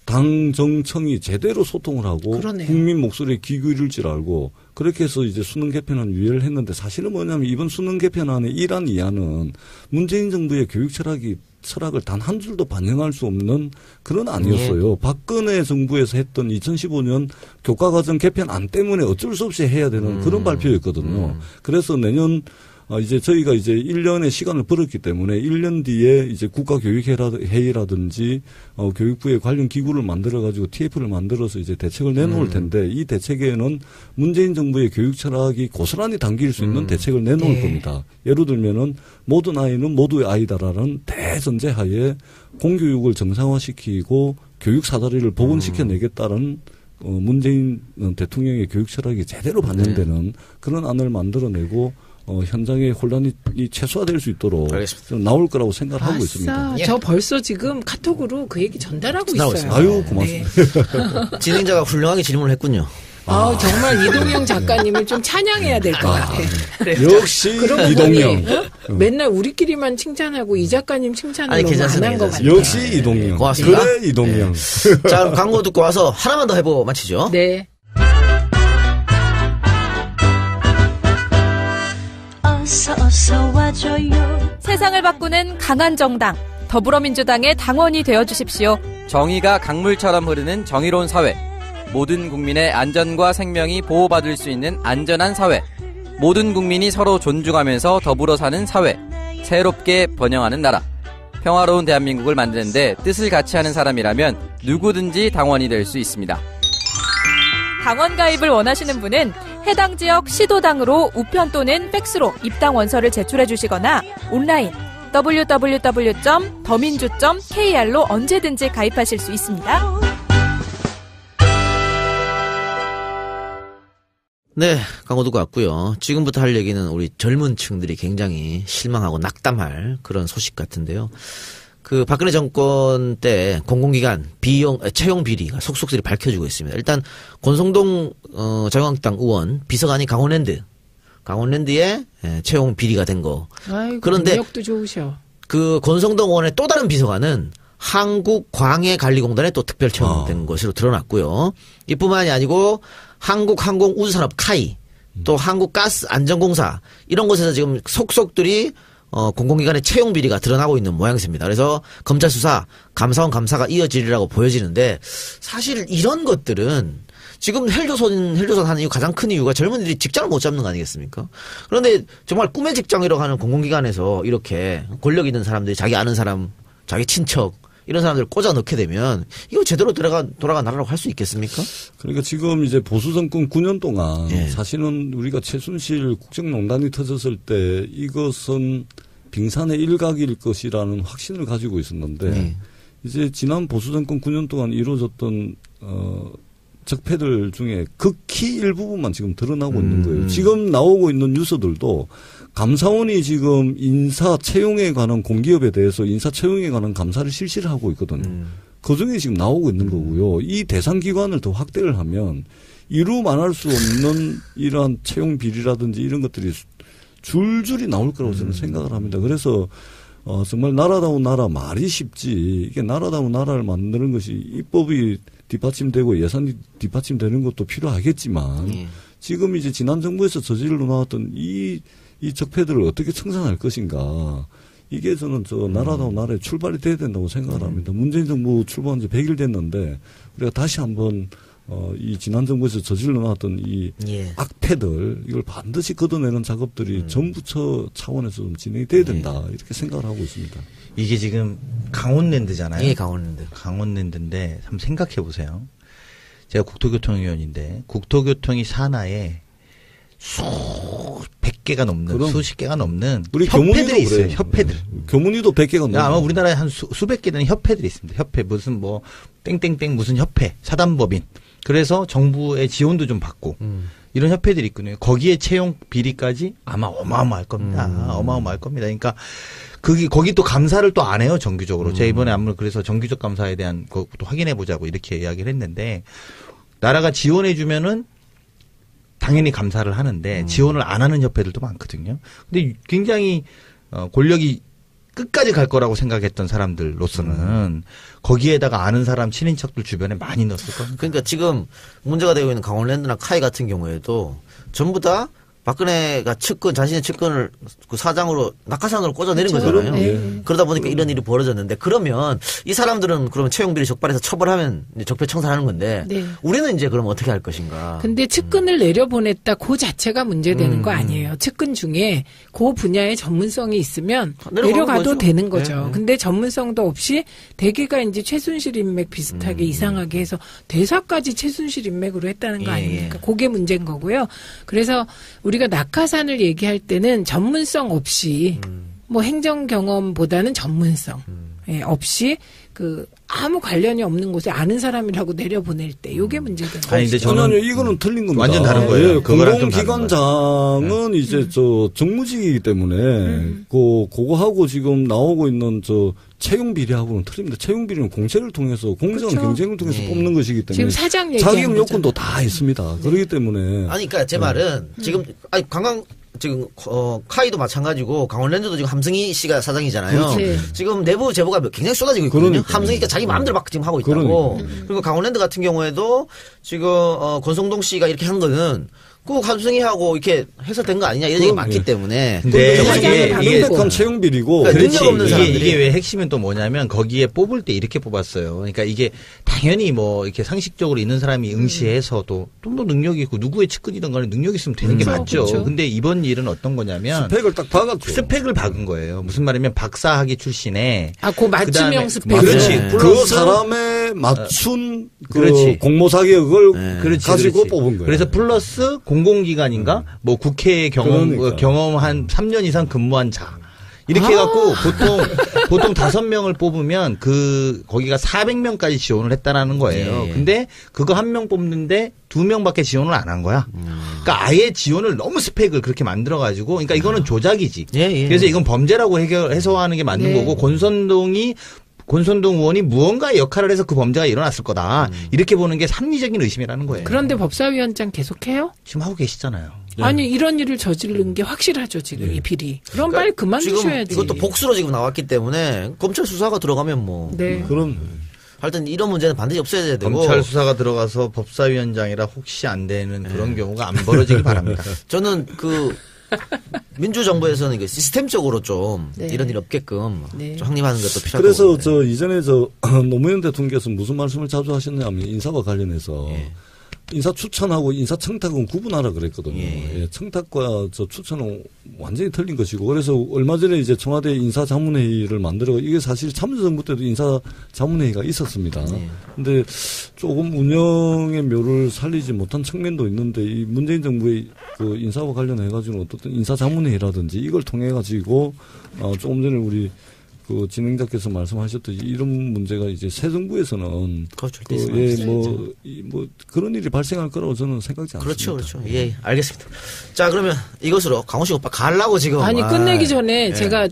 당 정청이 제대로 소통을 하고 그러네요. 국민 목소리에 귀 기울일 줄 알고 그렇게 해서 이제 수능 개편안 유예를 했는데 사실은 뭐냐면 이번 수능 개편안의 1안 2안은 문재인 정부의 교육 철학을 단 한 줄도 반영할 수 없는 그런 안이었어요. 박근혜 정부에서 했던 2015년 교과과정 개편안 때문에 어쩔 수 없이 해야 되는 그런 발표였거든요. 그래서 내년 이제 저희가 이제 1년의 시간을 벌었기 때문에 1년 뒤에 이제 국가교육회의라든지 교육부의 관련 기구를 만들어가지고 TF를 만들어서 이제 대책을 내놓을 텐데 이 대책에는 문재인 정부의 교육 철학이 고스란히 담길 수 있는 대책을 내놓을 겁니다. 예를 들면은 모든 아이는 모두의 아이다라는 대전제하에 공교육을 정상화시키고 교육 사다리를 복원시켜내겠다는 문재인 대통령의 교육 철학이 제대로 반영되는 그런 안을 만들어내고 현장의 혼란이 최소화될 수 있도록 나올 거라고 생각을 하고 있습니다. 저 벌써 지금 카톡으로 그 얘기 전달하고 있어요. 아유, 고맙습니다. 진행자가 훌륭하게 질문을 했군요. 정말 이동영 작가님을 좀 찬양해야 될 것 같아. 역시 이동영. 맨날 우리끼리만 칭찬하고 이 작가님 칭찬을 너무 안 한 것 같아요. 역시 이동영. 고맙습니다. 그래 이동영. 자, 그럼 광고 듣고 와서 하나만 더 해보고 마치죠. 네. 어서 와줘요. 세상을 바꾸는 강한 정당 더불어민주당의 당원이 되어주십시오. 정의가 강물처럼 흐르는 정의로운 사회, 모든 국민의 안전과 생명이 보호받을 수 있는 안전한 사회, 모든 국민이 서로 존중하면서 더불어 사는 사회, 새롭게 번영하는 나라, 평화로운 대한민국을 만드는 데 뜻을 같이 하는 사람이라면 누구든지 당원이 될 수 있습니다. 당원 가입을 원하시는 분은 해당 지역 시도당으로 우편 또는 팩스로 입당 원서를 제출해 주시거나 온라인 www.더민주.kr로 언제든지 가입하실 수 있습니다. 네, 광고 듣고 왔고요. 지금부터 할 얘기는 우리 젊은 층들이 굉장히 실망하고 낙담할 그런 소식 같은데요. 그 박근혜 정권 때 공공기관 채용 비리가 속속들이 밝혀지고 있습니다. 일단 권성동 자유한국당 의원 비서관이 강원랜드에 채용 비리가 된 거. 아이고, 그런데 능력도 좋으셔. 그 권성동 의원의 또 다른 비서관은 한국광해관리공단에 또 특별 채용된 것으로 드러났고요. 이뿐만이 아니고 한국항공우주산업 카이, 또 한국가스안전공사 이런 곳에서 지금 속속들이 공공기관의 채용 비리가 드러나고 있는 모양새입니다. 그래서 검찰 수사, 감사원 감사가 이어지리라고 보여지는데 사실 이런 것들은 지금 헬조선 하는 이유 가장 큰 이유가 젊은이들이 직장을 못 잡는 거 아니겠습니까? 그런데 정말 꿈의 직장이라고 하는 공공기관에서 이렇게 권력 있는 사람들이 자기 아는 사람, 자기 친척 이런 사람들을 꽂아 넣게 되면 이거 제대로 돌아간 나라라고 할 수 있겠습니까? 그러니까 지금 이제 보수 정권 9년 동안 예. 사실은 우리가 최순실 국정농단이 터졌을 때 이것은 빙산의 일각일 것이라는 확신을 가지고 있었는데 이제 지난 보수 정권 9년 동안 이루어졌던 적폐들 중에 극히 일부분만 지금 드러나고 있는 거예요. 지금 나오고 있는 뉴스들도 감사원이 지금 인사 채용에 관한 공기업에 대해서 인사 채용에 관한 감사를 실시를 하고 있거든요. 그 중에 지금 나오고 있는 거고요. 이 대상 기관을 더 확대를 하면 이루 말할 수 없는 이러한 채용 비리라든지 이런 것들이 줄줄이 나올 거라고 저는 생각을 합니다. 그래서 정말 나라다운 나라 말이 쉽지 이게 나라다운 나라를 만드는 것이 입법이 뒷받침되고 예산이 뒷받침되는 것도 필요하겠지만 지금 이제 지난 정부에서 저질러 나왔던 이 적폐들을 어떻게 청산할 것인가. 이게 저는 나라다운 나라에 출발이 돼야 된다고 생각을 합니다. 문재인 정부 출범한 지 100일 됐는데 우리가 다시 한번 이 지난 정부에서 저질러 나왔던 이 악패들 이걸 반드시 걷어내는 작업들이 정부처 차원에서 좀 진행이 돼야 된다. 이렇게 생각을 하고 있습니다. 이게 지금 강원랜드잖아요. 예, 강원랜드. 강원랜드인데 한번 생각해 보세요. 제가 국토교통위원인데 국토교통이 산하에 수백 개가 넘는 수십 개가 넘는 우리 협회들이 있어요. 협회들. 교문위도 100개가 넘는. 아마 우리나라에 한 수백 개 되는 협회들이 있습니다. 협회 무슨 뭐 땡땡땡 무슨 협회 사단법인. 그래서 정부의 지원도 좀 받고 이런 협회들이 있거든요. 거기에 채용 비리까지 아마 어마어마할 겁니다. 어마어마할 겁니다. 그러니까 거기 또 감사를 또 안 해요, 정규적으로. 제가 이번에 아무래도 그래서 정규적 감사에 대한 것도 확인해 보자고 이렇게 이야기를 했는데 나라가 지원해 주면은 당연히 감사를 하는데 지원을 안 하는 협회들도 많거든요. 근데 굉장히 권력이 끝까지 갈 거라고 생각했던 사람들로서는 거기에다가 아는 사람 친인척들 주변에 많이 넣었을 겁니다. 그러니까 지금 문제가 되고 있는 강원랜드나 카이 같은 경우에도 전부 다 박근혜가 자신의 측근을 그 사장으로 낙하산으로 꽂아내린 거잖아요. 네. 그러다 보니까 이런 일이 벌어졌는데 그러면 이 사람들은 그러면 채용비리 적발해서 처벌하면 이제 적폐 청산하는 건데 네. 우리는 이제 그럼 어떻게 할 것인가. 근데 측근을 내려보냈다 그 자체가 문제되는 거 아니에요. 측근 중에 그 분야의 전문성이 있으면 내려가도 거죠. 되는 거죠. 네. 근데 전문성도 없이 대개가 이제 최순실 인맥 비슷하게 이상하게 해서 대사까지 최순실 인맥으로 했다는 거 아닙니까? 그게 문제인 거고요. 그래서 우리가 낙하산을 얘기할 때는 전문성 없이 뭐 행정 경험보다는 전문성 없이 아무 관련이 없는 곳에 아는 사람이라고 내려보낼 때 이게 문제가 아니 근데 저는 이거는 틀린 겁니다. 완전 다른 거예요. 예, 그거랑 좀 다른 공공기관장은 이제 정무직이기 때문에 그거하고 지금 나오고 있는 채용 비리하고는 틀립니다. 채용 비리는 공채를 통해서 공정 그렇죠. 경쟁을 통해서 뽑는 것이기 때문에 지금 사장 얘기하는 자격 요건도 다 있습니다. 그렇기 때문에 아니 그러니까 제 말은 지금 지금 카이도 마찬가지고 강원랜드도 지금 함승희 씨가 사장이잖아요. 그렇지. 지금 내부 제보가 굉장히 쏟아지고 있거든요. 그러니까. 함승희가 자기 마음대로 막 지금 하고 있다고. 그리고 강원랜드 같은 경우에도 지금 권성동 씨가 이렇게 한 거는 꼭 함승희하고 이렇게 해서 된 거 아니냐 이런 얘기가 많기 때문에. 근데 이게 명백한 채용 비리고 그러니까 그렇지. 능력 없는 사람들이. 이게 왜 핵심은 또 뭐냐면 거기에 뽑을 때 이렇게 뽑았어요. 그러니까 이게 당연히 뭐 이렇게 상식적으로 있는 사람이 응시해서도 좀 더 능력이 있고 누구의 측근이든 간에 능력이 있으면 되는 게 맞죠. 그렇죠. 근데 이번 일은 어떤 거냐면 스펙을 딱 박았죠. 스펙을 박은 거예요. 무슨 말이면 박사학위 출신에 그 맞춤형 그다음에- 스펙. 그렇지. 그 플러스 사람에 맞춘 그렇지. 공모 자격을 그렇지, 가지고 그렇지. 뽑은 거예요. 그래서 플러스 공공기관인가 뭐 국회 그러니까. 경험 한 3년 이상 근무한 자. 이렇게 해갖고 보통 5명을 뽑으면 거기가 400명까지 지원을 했다라는 거예요. 예. 근데 그거 1명 뽑는데 2명밖에 지원을 안 한 거야. 그러니까 아예 지원을 너무 스펙을 그렇게 만들어가지고, 그러니까 이거는 조작이지. 예. 그래서 이건 범죄라고 해소하는 게 맞는 거고, 권선동 의원이 무언가의 역할을 해서 그 범죄가 일어났을 거다. 이렇게 보는 게 합리적인 의심이라는 거예요. 그런데 법사위원장 계속해요? 지금 하고 계시잖아요. 아니 이런 일을 저지른 게 확실하죠 지금 이 비리. 그럼 빨리 그만두셔야지. 지금 이것도 복수로 지금 나왔기 때문에 검찰 수사가 들어가면 뭐. 네. 그럼 하여튼 이런 문제는 반드시 없어야 되고. 검찰 수사가 들어가서 법사위원장이라 혹시 안 되는 그런 경우가 안 벌어지기 바랍니다. 저는 민주정부에서는 이게 시스템적으로 좀 이런 일 없게끔 좀 확립하는 것도 필요하다고. 그래서 이전에 노무현 대통령께서 무슨 말씀을 자주 하셨냐면 인사와 관련해서 인사 추천하고 인사 청탁은 구분하라 그랬거든요. 청탁과 추천은 완전히 틀린 것이고, 그래서 얼마 전에 이제 청와대 인사자문회의를 만들어, 이게 사실 참여정부 때도 인사자문회의가 있었습니다. 근데 조금 운영의 묘를 살리지 못한 측면도 있는데, 이 문재인 정부의 그 인사와 관련해가지고 어떻든 인사자문회의라든지 이걸 통해가지고, 조금 전에 우리 그 진행자께서 말씀하셨듯이 이런 문제가 이제 새 정부에서는 뭐 그런 일이 발생할 거라고 저는 생각지 않습니다. 그렇죠. 예, 알겠습니다. 자, 그러면 이것으로 강호식 오빠 가려고 지금. 아니 끝내기 전에 제가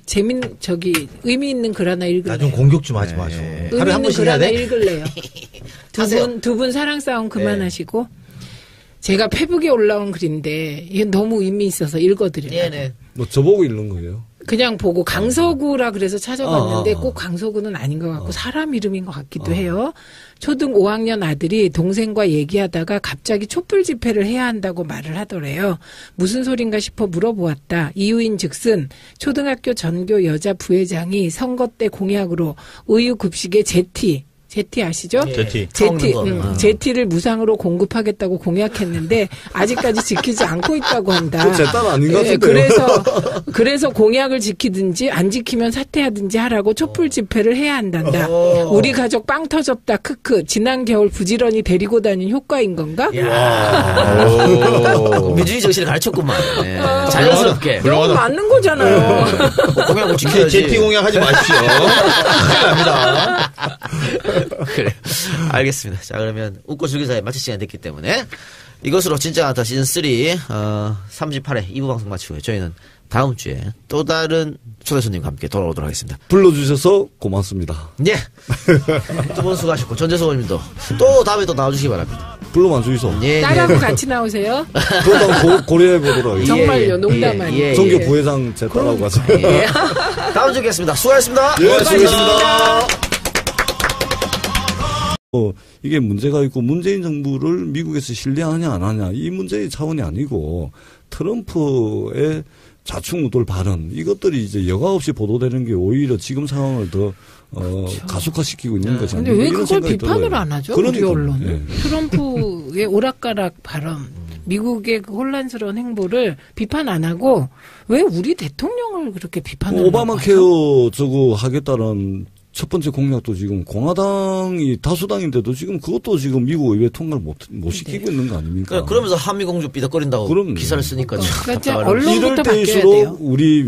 의미 있는 글 하나 읽을래요. 좀 공격 좀 하지 마셔. 의미 있는 글 하나 읽을래요. 두 분 사랑 싸움 그만하시고. 제가 페북에 올라온 글인데 이게 너무 의미 있어서 읽어드려요. 네. 뭐 저보고 읽는 거예요? 그냥 보고 강서구라 그래서 찾아봤는데 꼭 강서구는 아닌 것 같고 사람 이름인 것 같기도 해요. 초등 5학년 아들이 동생과 얘기하다가 갑자기 촛불 집회를 해야 한다고 말을 하더래요. 무슨 소린가 싶어 물어보았다. 이유인 즉슨 초등학교 전교 여자 부회장이 선거 때 공약으로 우유급식에 제티 아시죠? 제티를 무상으로 공급하겠다고 공약했는데 아직까지 지키지 않고 있다고 한다. 제 딸 아닌 것 같은데요. 그래서 공약을 지키든지 안 지키면 사퇴하든지 하라고 촛불 집회를 해야 한단다. 우리 가족 빵 터졌다. 크크. 지난 겨울 부지런히 데리고 다닌 효과인 건가? 민주주의 정신을 가르쳤구만. 자연스럽게. 너무 맞는 거잖아요. 공약을 지켜야지. 제티 공약하지 마십시오. 큰일 납니다. 그래. 알겠습니다. 자, 그러면 웃고 즐기사에 마칠 시간이 됐기 때문에 이것으로 진짜 다 시즌3 38회 2부 방송 마치고요. 저희는 다음 주에 또 다른 초대 손님과 함께 돌아오도록 하겠습니다. 불러주셔서 고맙습니다. 네. 두 분 수고하셨고 전재석 의원님도 또 다음에 또 나와주시기 바랍니다. 불러만 주이소. 딸하고 같이 나오세요. 그러다 고려해보도록 하겠습니다. 정말요. 농담 아니에요. 정교 부회장 제 딸하고 같이. 다음 주에 뵙겠습니다. 수고하셨습니다. 수고하셨습니다. 이게 문제가 있고 문재인 정부를 미국에서 신뢰하냐 안 하냐 이 문제의 차원이 아니고 트럼프의 좌충우돌 발언 이것들이 이제 여과 없이 보도되는 게 오히려 지금 상황을 더 가속화시키고 있는 것이 아닌가. 근데 왜 그걸 비판을 안 하죠? 우리 언론은. 트럼프의 오락가락 발언, 미국의 그 혼란스러운 행보를 비판 안 하고 왜 우리 대통령을 그렇게 비판을 하죠? 오바마 케어 하겠다는 첫 번째 공약도 지금 공화당이 다수당인데도 지금 그것도 지금 미국 의회 통과를 못 시키고 있는 거 아닙니까? 그러면서 한미공주 삐덕거린다고 기사를 쓰니까. 언론부터 이럴 때일수록 우리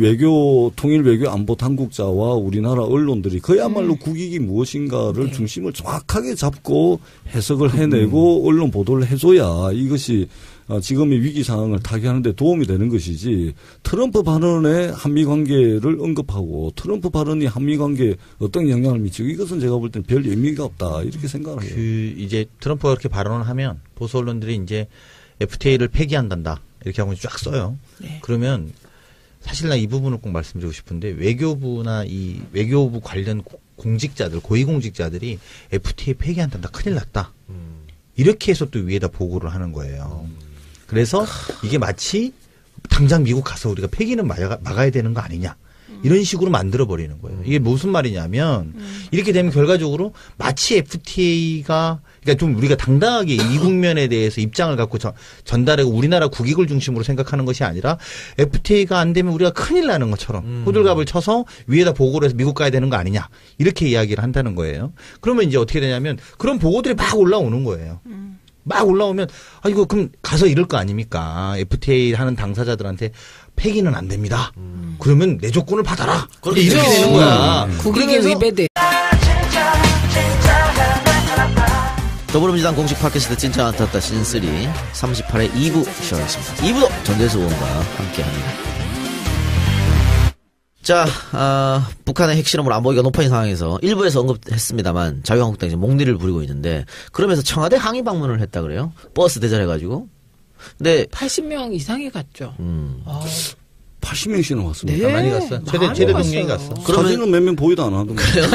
통일 외교 안보 당국자와 우리나라 언론들이 그야말로 국익이 무엇인가를 중심을 정확하게 잡고 해석을 해내고 언론 보도를 해줘야 이것이 지금의 위기 상황을 타개하는 데 도움이 되는 것이지 트럼프 발언에 한미 관계를 언급하고 트럼프 발언이 한미 관계에 어떤 영향을 미치고 이것은 제가 볼 때는 별 의미가 없다 이렇게 생각을 해요. 이제 트럼프가 그렇게 발언을 하면 보수 언론들이 이제 FTA를 폐기한단다 이렇게 하고 쫙 써요. 네. 그러면 사실 나 이 부분을 꼭 말씀드리고 싶은데 외교부나 이 외교부 관련 공직자들 고위공직자들이 FTA 폐기한단다 큰일 났다. 이렇게 해서 또 위에다 보고를 하는 거예요. 그래서 이게 마치 당장 미국 가서 우리가 폐기는 막아야 되는 거 아니냐. 이런 식으로 만들어버리는 거예요. 이게 무슨 말이냐면 이렇게 되면 결과적으로 마치 FTA가 그러니까 좀 우리가 당당하게 이 국면에 대해서 입장을 갖고 전달하고 우리나라 국익을 중심으로 생각하는 것이 아니라 FTA가 안 되면 우리가 큰일 나는 것처럼 호들갑을 쳐서 위에다 보고를 해서 미국 가야 되는 거 아니냐. 이렇게 이야기를 한다는 거예요. 그러면 이제 어떻게 되냐면 그런 보고들이 막 올라오는 거예요. 막 올라오면 이거 그럼 가서 이럴 거 아닙니까? FTA 하는 당사자들한테 폐기는 안 됩니다. 그러면 내 조건을 받아라. 그렇죠. 이렇게 되는 거야. 국익에 위배돼. 더불어민주당 공식 팟캐스트 진짜 안타깝다 시즌3 38회 2부 시작하겠습니다. 2부도 전재수 의원과 함께합니다. 자, 북한의 핵실험으로 안보기가 높아진 상황에서 일부에서 언급했습니다만 자유한국당이 이제 목리를 부리고 있는데 그러면서 청와대 항의 방문을 했다 그래요. 버스 대절해가지고. 근데 80명 이상이 갔죠. 80명씩이나 왔습니다. 네. 많이 갔어. 최대 동맹이 갔어. 사진은 몇 명 보이도 안 하던데. 그래요?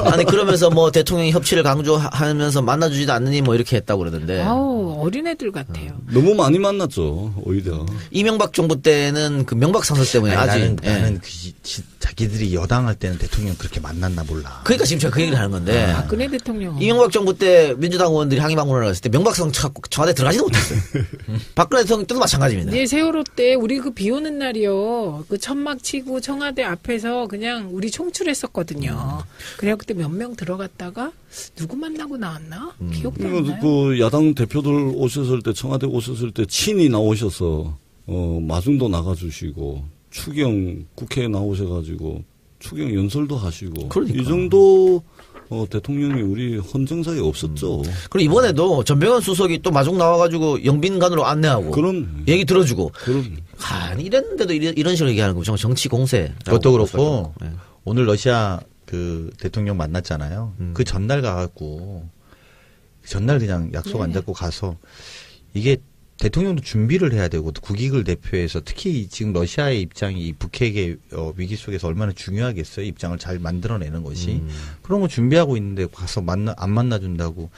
아니 그러면서 뭐 대통령이 협치를 강조하면서 만나주지도 않느니 뭐 이렇게 했다고 그러던데. 아우 어린애들 같아요. 너무 많이 만났죠. 오히려. 이명박 정부 때는 그 명박 상설 때문에 아직 나는 자기들이 여당할 때는 대통령 그렇게 만났나 몰라. 그러니까 지금 제가 그 얘기를 하는 건데. 박근혜 대통령. 이명박 정부 때 민주당 의원들이 항의 방문을 했을 때 명박성 찾고 청와대 들어가지도 못했어요. 박근혜 대통령 때도 마찬가지입니다. 네, 세월호 때 우리 그 비 오는 날이요. 그 천막 치고 청와대 앞에서 그냥 우리 총출했었거든요. 그래야 그때 몇 명 들어갔다가 누구 만나고 나왔나? 기억도 안 나요. 그 야당 대표들 오셨을 때 청와대 오셨을 때 친히 나오셔서 마중도 나가주시고 추경 국회에 나오셔가지고 추경 연설도 하시고 그러니까. 이 정도 대통령이 우리 헌정사에 없었죠. 그리고 이번에도 전병헌 수석이 또 마중 나와가지고 영빈관으로 안내하고 그럼 얘기 들어주고. 그럼 아니 이랬는데도 이런 식으로 얘기하는 거 정말 정치 공세. 그것도 그렇고 네. 오늘 러시아 그 대통령 만났잖아요. 그 전날 가갖고 전날 그냥 약속 안 잡고 가서 이게 대통령도 준비를 해야 되고 국익을 대표해서 특히 지금 러시아의 입장이 북핵의 위기 속에서 얼마나 중요하겠어요. 입장을 잘 만들어내는 것이. 그런 거 준비하고 있는데 가서 안 만나준다고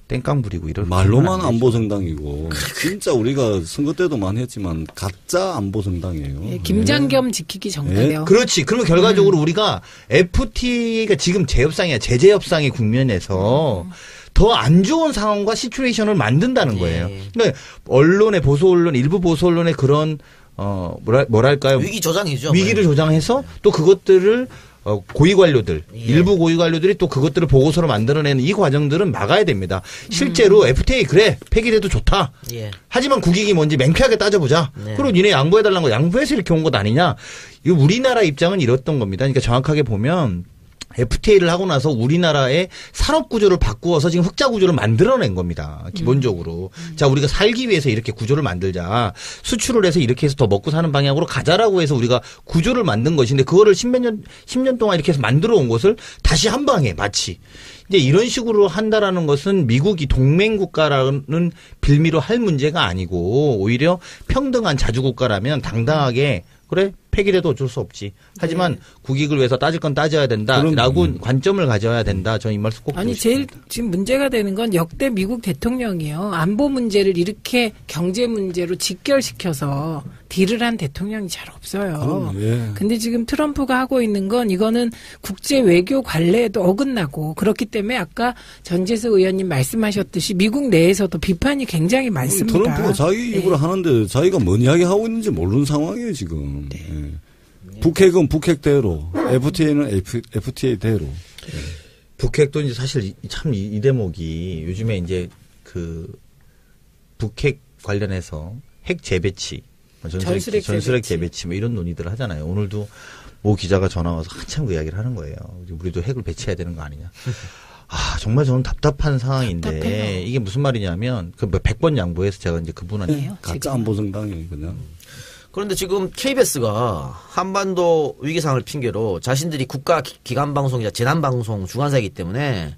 땡깡 부리고 이런 말로만 안보정당이고 진짜 우리가 선거 때도 많이 했지만 가짜 안보정당이에요. 예, 김장겸 지키기 정도요. 그렇지. 그러면 결과적으로 우리가 FTA가 지금 재협상이야. 제재 협상의 국면에서 더 안 좋은 상황과 시츄에이션을 만든다는 거예요. 그러니까 언론의 보수 언론, 일부 보수 언론의 그런 뭐랄까요? 위기 조장이죠. 위기를 조장해서 또 그것들을 고위 관료들, 일부 고위 관료들이 또 그것들을 보고서로 만들어내는 이 과정들은 막아야 됩니다. 실제로 FTA 그래 폐기돼도 좋다. 예. 하지만 국익이 뭔지 맹쾌하게 따져보자. 네. 그리고 니네 양보해달라는 거 양보해서 이렇게 온 것 아니냐. 이거 우리나라 입장은 이랬던 겁니다. 그러니까 정확하게 보면 FTA를 하고 나서 우리나라의 산업 구조를 바꾸어서 지금 흑자 구조를 만들어낸 겁니다. 기본적으로. 자, 우리가 살기 위해서 이렇게 구조를 만들자. 수출을 해서 이렇게 해서 더 먹고 사는 방향으로 가자라고 해서 우리가 구조를 만든 것인데 그거를 10년 동안 이렇게 해서 만들어 온 것을 다시 한 방에 마치. 이제 이런 식으로 한다라는 것은 미국이 동맹국가라는 빌미로 할 문제가 아니고 오히려 평등한 자주국가라면 당당하게 그래 폐기돼도 어쩔 수 없지. 하지만 국익을 위해서 따질 건 따져야 된다라고 관점을 가져야 된다. 저는 이 말씀 꼭 아니 드리고 제일 싶습니다. 지금 문제가 되는 건 역대 미국 대통령이요. 안보 문제를 이렇게 경제 문제로 직결시켜서 딜을 한 대통령이 잘 없어요. 예. 근데 지금 트럼프가 하고 있는 건 이거는 국제 외교 관례에도 어긋나고 그렇기 때문에 아까 전재수 의원님 말씀하셨듯이 미국 내에서도 비판이 굉장히 많습니다. 트럼프가 자기 입으로 하는데 자기가 뭔 이야기 하고 있는지 모르는 상황이에요 지금. 예. 북핵은 북핵대로, FTA는 FTA대로. 북핵도 이제 사실 참 이 대목이 요즘에 이제 그 북핵 관련해서 핵 재배치, 전술핵 재배치 뭐 이런 논의들을 하잖아요. 오늘도 모 기자가 전화 와서 한참 그 이야기를 하는 거예요. 우리도 핵을 배치해야 되는 거 아니냐. 아, 정말 저는 답답한 상황인데 답답해요. 이게 무슨 말이냐면 그 100번 양보해서 제가 이제 그분한테 가짜 안보정당이 그냥. 그런데 지금 KBS가 한반도 위기상을 핑계로 자신들이 국가 기관 방송이자 재난 방송 주관사이기 때문에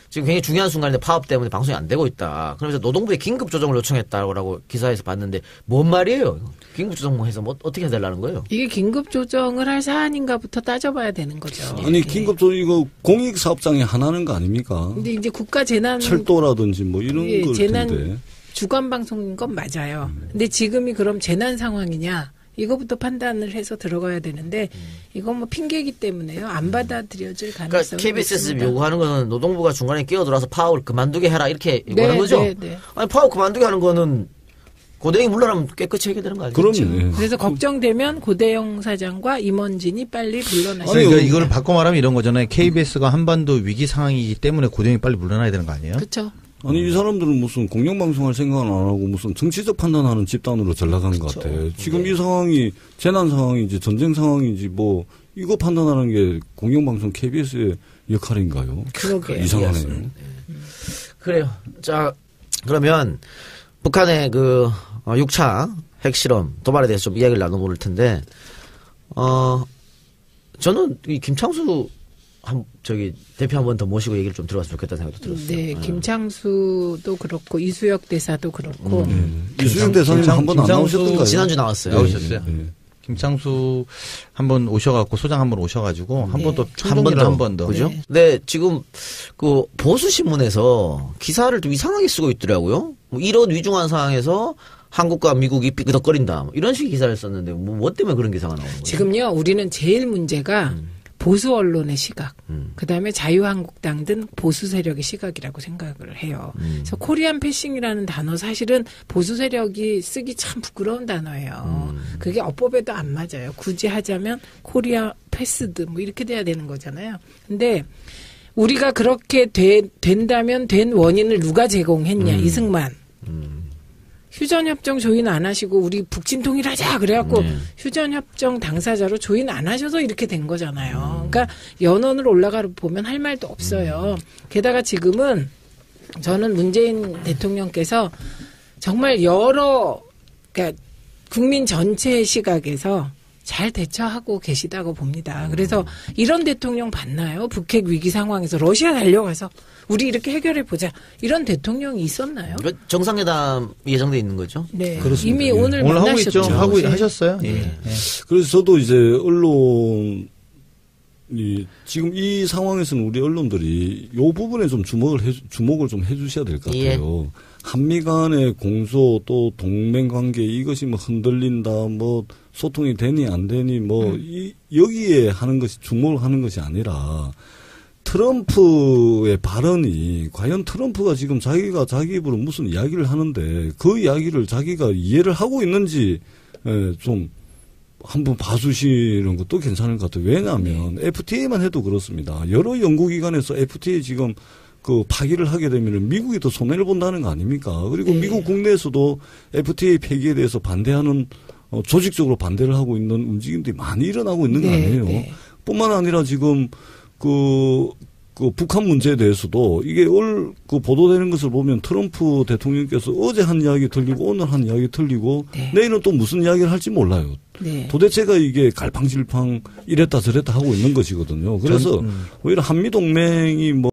지금 굉장히 중요한 순간인데 파업 때문에 방송이 안 되고 있다. 그러면서 노동부에 긴급 조정을 요청했다고 기사에서 봤는데 뭔 말이에요? 긴급 조정해서 뭐 어떻게 해달라는 거예요? 이게 긴급 조정을 할 사안인가부터 따져봐야 되는 거죠. 아니 긴급 조정 이거 공익 사업장에 하나는 거 아닙니까? 근데 이제 국가 재난 철도라든지 뭐 이런 예, 걸 재난 텐데. 주간 방송인 건 맞아요. 근데 지금이 그럼 재난 상황이냐? 이거부터 판단을 해서 들어가야 되는데 이건 뭐 핑계이기 때문에요. 안 받아들여질 가능성이 그러니까 KBS에서 있습니다. 요구하는 거는 노동부가 중간에 끼어들어서 파업을 그만두게 해라 이렇게 요구하는 거죠? 네. 아니 파업 그만두게 하는 거는 고대행이 물러나면 깨끗이 해결되는 거 아니겠죠? 그럼요. 예. 그래서 걱정되면 고대영 사장과 임원진이 빨리 물러나셔야 그러니까 됩니다. 이걸 바꿔 말하면 이런 거잖아요. KBS가 한반도 위기 상황이기 때문에 고등이 빨리 물러나야 되는 거 아니에요? 그렇죠. 아니 이 사람들은 무슨 공영방송할 생각은 안 하고 무슨 정치적 판단하는 집단으로 전락한 것 같아. 지금 이 상황이 재난 상황인지 전쟁 상황인지 뭐 이거 판단하는 게 공영방송 KBS의 역할인가요? 그러게요. 이상하네요. 그래요. 자, 그러면 북한의 그 6차 핵실험 도발에 대해서 좀 이야기를 나눠볼 텐데, 저는 이 김창수 대표 한 번 더 모시고 얘기를 좀 들어봤으면 좋겠다는 생각도 들었어요. 네, 김창수도 그렇고 이수혁 대사도 그렇고. 이수혁 대사님 한 번 안 나오셨던가요? 지난주 나왔어요. 나오셨어요. 김창수 한번 오셔갖고 소장 한번 오셔가지고 한 번 더 한 번 더 그죠? 네. 근데 지금 그 보수 신문에서 기사를 좀 이상하게 쓰고 있더라고요. 뭐 이런 위중한 상황에서 한국과 미국이 삐그덕거린다 뭐 이런 식의 기사를 썼는데 뭐 때문에 그런 기사가 나오는 거예요? 지금요, 우리는 제일 문제가 보수 언론의 시각, 그다음에 자유한국당 등 보수 세력의 시각이라고 생각을 해요. 그래서 코리안 패싱이라는 단어 사실은 보수 세력이 쓰기 참 부끄러운 단어예요. 그게 어법에도 안 맞아요. 굳이 하자면 코리아 패스드 뭐 이렇게 돼야 되는 거잖아요. 근데 우리가 그렇게 된다면 된 원인을 누가 제공했냐? 이승만. 휴전협정 조인 안 하시고 우리 북진 통일하자 그래갖고 휴전협정 당사자로 조인 안 하셔서 이렇게 된 거잖아요. 그러니까 연원으로 올라가 보면 할 말도 없어요. 게다가 지금은 저는 문재인 대통령께서 정말 그러니까 국민 전체의 시각에서 잘 대처하고 계시다고 봅니다. 그래서 이런 대통령 봤나요? 북핵 위기 상황에서 러시아 달려가서 우리 이렇게 해결해 보자. 이런 대통령이 있었나요? 정상회담 예정돼 있는 거죠? 네. 그렇습니다. 이미 예. 오늘 오늘 하고 만나셨죠. 있죠. 하고 네. 하셨어요. 예. 예. 그래서 저도 이제 언론이 지금 이 상황에서는 우리 언론들이 요 부분에 좀 주목을 좀 해주셔야 될 것 같아요. 한미 간의 공소 또 동맹 관계 이것이 뭐 흔들린다 뭐 소통이 되니 안 되니 뭐 여기에 하는 것이 주목을 하는 것이 아니라 트럼프의 발언이 과연 트럼프가 지금 자기가 자기 입으로 무슨 이야기를 하는데 그 이야기를 자기가 이해를 하고 있는지 좀 한번 봐주시는 것도 괜찮을 것 같아요. 왜냐하면 FTA만 해도 그렇습니다. 여러 연구기관에서 FTA 지금 그 파기를 하게 되면 미국이 더 손해를 본다는 거 아닙니까? 그리고 미국 국내에서도 FTA 폐기에 대해서 반대하는 조직적으로 반대를 하고 있는 움직임들이 많이 일어나고 있는 거 아니에요? 뿐만 아니라 지금 그 북한 문제에 대해서도 이게 그 보도되는 것을 보면 트럼프 대통령께서 어제 한 이야기 들리고 오늘 한 이야기 들리고 내일은 또 무슨 이야기를 할지 몰라요. 도대체가 이게 갈팡질팡 이랬다 저랬다 하고 있는 것이거든요. 그래서 오히려 한미 동맹이 뭐